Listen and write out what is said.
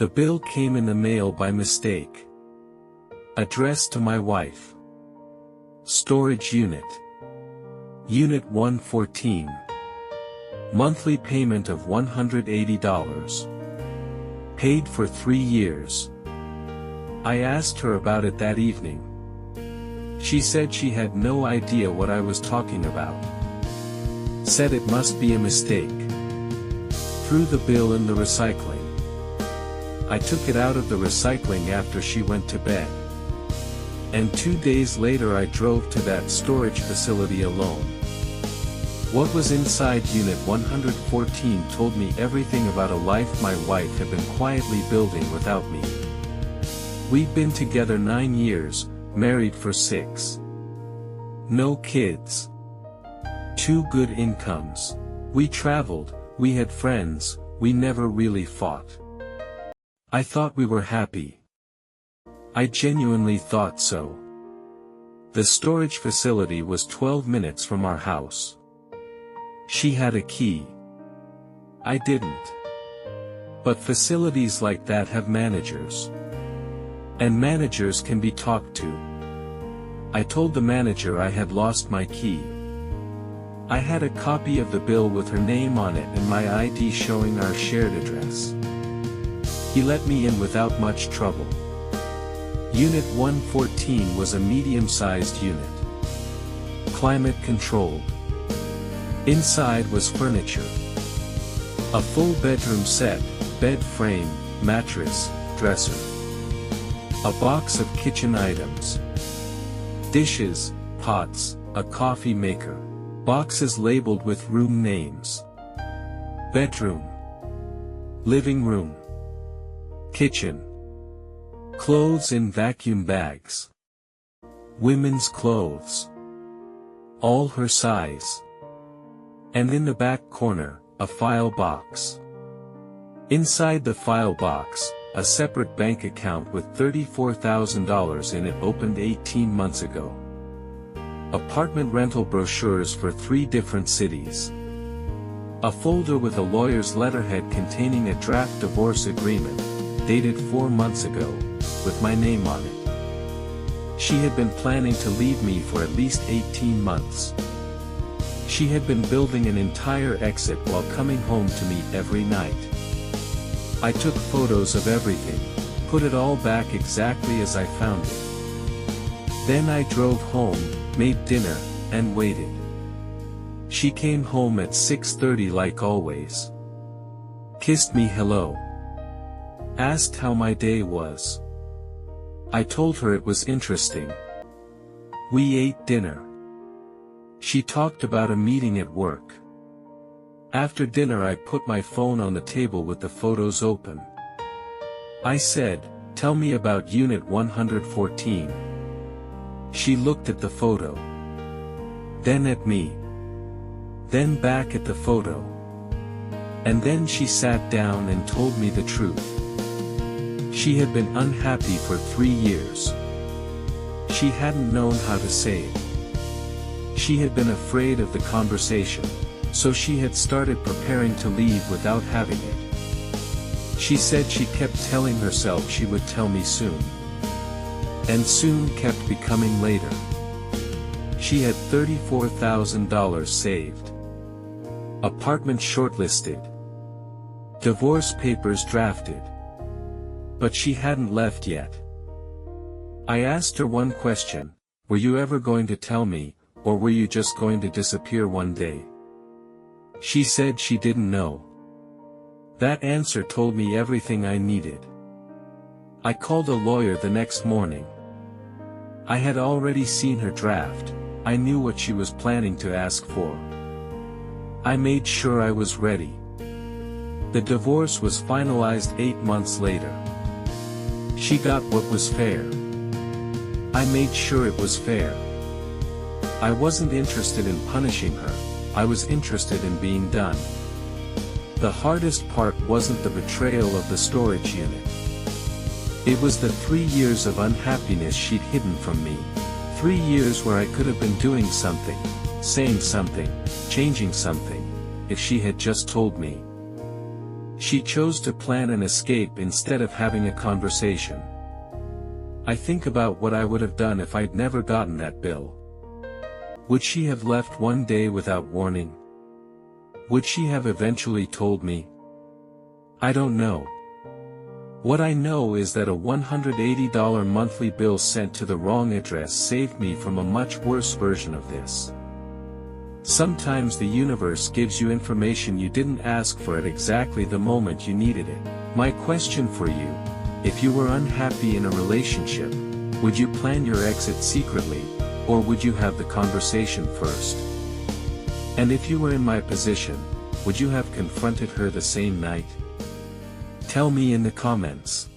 The bill came in the mail by mistake. Addressed to my wife. Storage unit. Unit 114. Monthly payment of $180. Paid for 3 years. I asked her about it that evening. She said she had no idea what I was talking about. Said it must be a mistake. Threw the bill in the recycling. I took it out of the recycling after she went to bed. And 2 days later I drove to that storage facility alone. What was inside Unit 114 told me everything about a life my wife had been quietly building without me. We'd been together 9 years, married for 6. No kids. 2 good incomes. We traveled, we had friends, we never really fought. I thought we were happy. I genuinely thought so. The storage facility was 12 minutes from our house. She had a key. I didn't. But facilities like that have managers. And managers can be talked to. I told the manager I had lost my key. I had a copy of the bill with her name on it and my ID showing our shared address. He let me in without much trouble. Unit 114 was a medium-sized unit. Climate-controlled. Inside was furniture. A full bedroom set, bed frame, mattress, dresser. A box of kitchen items. Dishes, pots, a coffee maker. Boxes labeled with room names. Bedroom. Living room. Kitchen. Clothes in vacuum bags. Women's clothes. All her size. And in the back corner, a file box. Inside the file box, a separate bank account with $34,000 in it opened 18 months ago. Apartment rental brochures for 3 different cities. A folder with a lawyer's letterhead containing a draft divorce agreement, dated 4 months ago, with my name on it. She had been planning to leave me for at least 18 months. She had been building an entire exit while coming home to me every night. I took photos of everything, put it all back exactly as I found it. Then I drove home, made dinner, and waited. She came home at 6:30 like always. Kissed me hello. Asked how my day was. I told her it was interesting. We ate dinner. She talked about a meeting at work. After dinner I put my phone on the table with the photos open. I said, "Tell me about Unit 114. She looked at the photo. Then at me. Then back at the photo. And then she sat down and told me the truth. She had been unhappy for 3 years. She hadn't known how to say it. She had been afraid of the conversation, so she had started preparing to leave without having it. She said she kept telling herself she would tell me soon. And soon kept becoming later. She had $34,000 saved. Apartment shortlisted. Divorce papers drafted. But she hadn't left yet. I asked her one question: were you ever going to tell me, or were you just going to disappear one day? She said she didn't know. That answer told me everything I needed. I called a lawyer the next morning. I had already seen her draft. I knew what she was planning to ask for. I made sure I was ready. The divorce was finalized 8 months later. She got what was fair. I made sure it was fair. I wasn't interested in punishing her, I was interested in being done. The hardest part wasn't the betrayal of the storage unit. It was the 3 years of unhappiness she'd hidden from me. 3 years where I could have been doing something, saying something, changing something, if she had just told me. She chose to plan an escape instead of having a conversation. I think about what I would have done if I'd never gotten that bill. Would she have left one day without warning? Would she have eventually told me? I don't know. What I know is that a $180 monthly bill sent to the wrong address saved me from a much worse version of this. Sometimes the universe gives you information you didn't ask for at exactly the moment you needed it. My question for you: if you were unhappy in a relationship, would you plan your exit secretly, or would you have the conversation first? And if you were in my position, would you have confronted her the same night? Tell me in the comments.